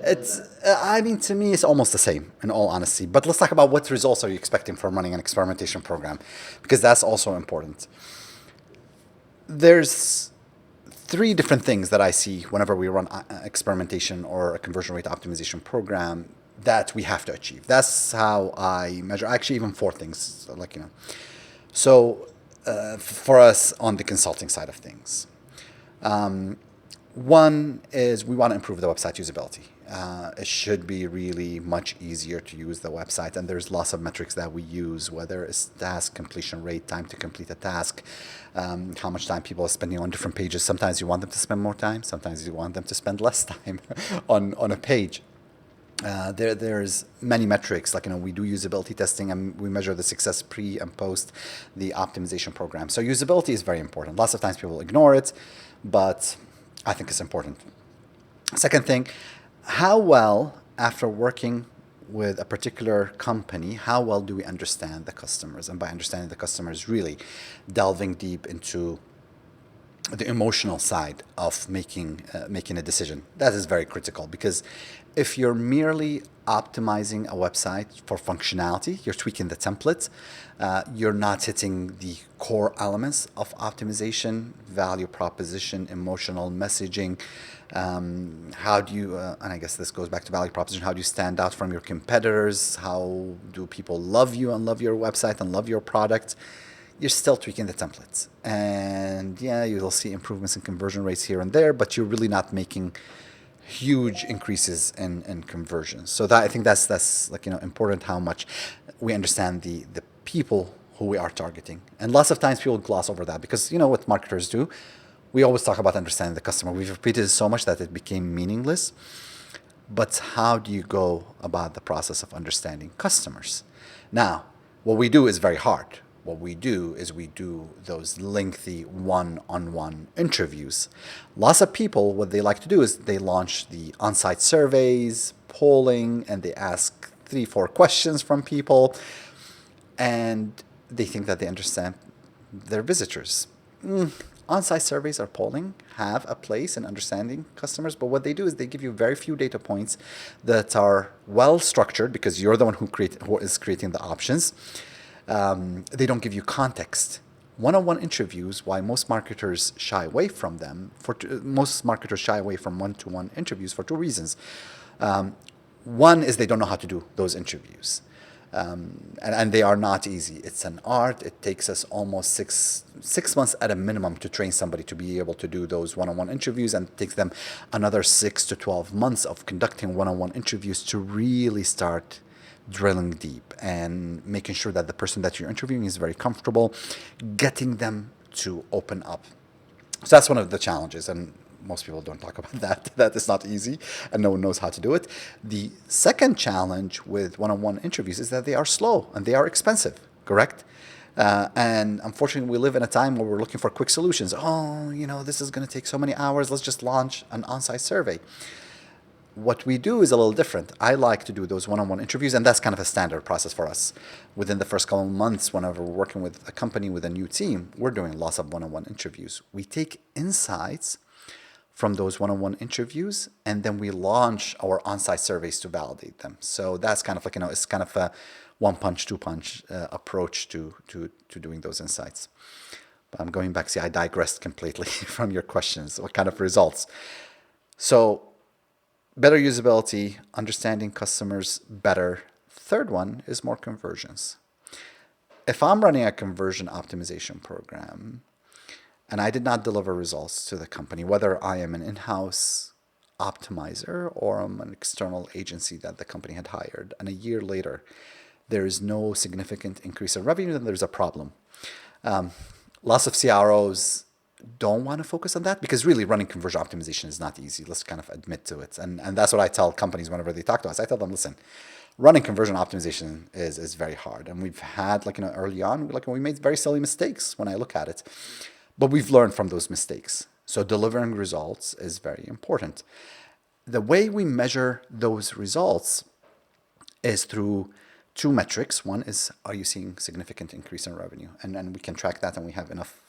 It's, I mean, to me, it's almost the same, in all honesty. But let's talk about what results are you expecting from running an experimentation program, because that's also important. There's three different things that I see whenever we run experimentation or a conversion rate optimization program that we have to achieve. That's how I measure. Actually, even four things, So, for us on the consulting side of things, one is we want to improve the website usability. It should be really much easier to use the website, and there's lots of metrics that we use, whether it's task completion rate, time to complete a task, how much time people are spending on different pages. Sometimes you want them to spend more time, sometimes you want them to spend less time on a page. There's many metrics, we do usability testing and we measure the success pre and post the optimization program. So usability is very important. Lots of times people ignore it, but I think it's important. Second thing, how well, after working with a particular company, how well do we understand the customers? And by understanding the customers, really delving deep into the emotional side of making a decision. That is very critical, because if you're merely optimizing a website for functionality, you're tweaking the template, you're not hitting the core elements of optimization: value proposition, emotional messaging. How do you, and I guess this goes back to value proposition, how do you stand out from your competitors? How do people love you and love your website and love your product? You're still tweaking the templates. And yeah, you'll see improvements in conversion rates here and there, but you're really not making huge increases in conversions. So that, I think that's important, how much we understand the people who we are targeting. And lots of times people gloss over that, because you know what marketers do? We always talk about understanding the customer. We've repeated it so much that it became meaningless. But how do you go about the process of understanding customers? Now, what we do is very hard. What we do is we do those lengthy one-on-one interviews. Lots of people, what they like to do is they launch the on-site surveys, polling, and they ask 3, 4 questions from people, and they think that they understand their visitors. On-site surveys or polling have a place in understanding customers, but what they do is they give you very few data points that are well structured, because you're the one who is creating the options. They don't give you context. One-on-one interviews, why most marketers shy away from them, most marketers shy away from one-to-one interviews for two reasons. One is they don't know how to do those interviews. And they are not easy. It's an art. It takes us almost six months at a minimum to train somebody to be able to do those one-on-one interviews, and it takes them another 6 to 12 months of conducting one-on-one interviews to really start drilling deep and making sure that the person that you're interviewing is very comfortable, getting them to open up. So that's one of the challenges, and most people don't talk about that. That is not easy, and no one knows how to do it. The second challenge with one-on-one interviews is that they are slow and they are expensive, correct? And unfortunately, we live in a time where we're looking for quick solutions. Oh, this is going to take so many hours. Let's just launch an on-site survey. What we do is a little different. I like to do those one-on-one interviews, and that's kind of a standard process for us. Within the first couple of months, whenever we're working with a company with a new team, we're doing lots of one-on-one interviews. We take insights from those one-on-one interviews, and then we launch our on-site surveys to validate them. So that's kind of it's kind of a one-punch, two-punch approach to doing those insights. But I'm going back. See, I digressed completely from your questions. What kind of results? So better usability, understanding customers better. Third one is more conversions. If I'm running a conversion optimization program and I did not deliver results to the company, whether I am an in-house optimizer or I'm an external agency that the company had hired, and a year later there is no significant increase in revenue, then there's a problem. Lots of CROs don't want to focus on that, because really running conversion optimization is not easy. Let's kind of admit to it. And that's what I tell companies whenever they talk to us. I tell them, listen, running conversion optimization is very hard. And we've had, early on, we made very silly mistakes when I look at it. But we've learned from those mistakes. So delivering results is very important. The way we measure those results is through two metrics. One is, are you seeing significant increase in revenue? And we can track that, and we have enough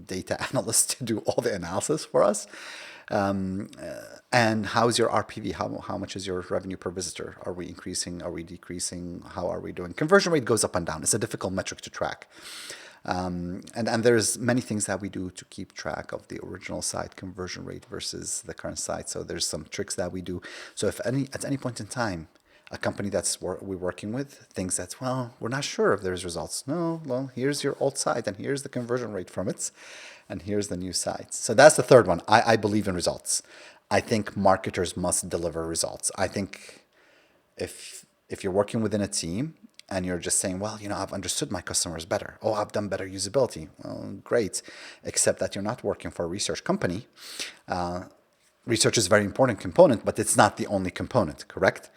data analysts to do all the analysis for us. And how's your RPV? How much is your revenue per visitor? Are we increasing? Are we decreasing? How are we doing? Conversion rate goes up and down. It's a difficult metric to track. And there's many things that we do to keep track of the original site conversion rate versus the current site. So there's some tricks that we do. So if at any point in time, a company we're working with thinks that, well, we're not sure if there's results. No, well, here's your old site and here's the conversion rate from it, and here's the new site. So that's the third one. I believe in results. I think marketers must deliver results. I think if you're working within a team and you're just saying, well, I've understood my customers better. Oh, I've done better usability. Well, great. Except that you're not working for a research company. Research is a very important component, but it's not the only component, correct?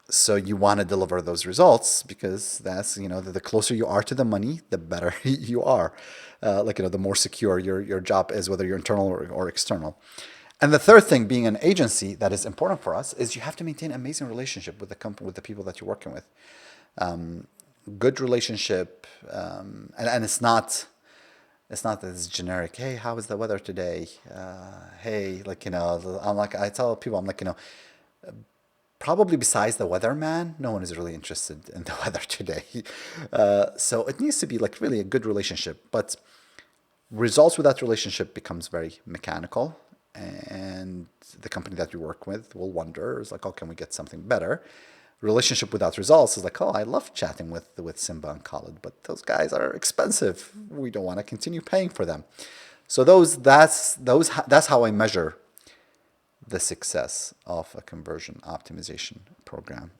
So you want to deliver those results because that's, the closer you are to the money, the better you are. The more secure your job is, whether you're internal or external. And the third thing, being an agency, that is important for us is you have to maintain an amazing relationship with the company, with the people that you're working with. Good relationship, and it's not this generic. Hey, how is the weather today? Hey, I tell people, probably besides the weatherman, no one is really interested in the weather today. So it needs to be really a good relationship. But results with that relationship becomes very mechanical, and the company that you work with will wonder, oh, can we get something better? Relationship without results is oh, I love chatting with Simba and Khalid, but those guys are expensive. We don't want to continue paying for them. So that's how I measure the success of a conversion optimization program.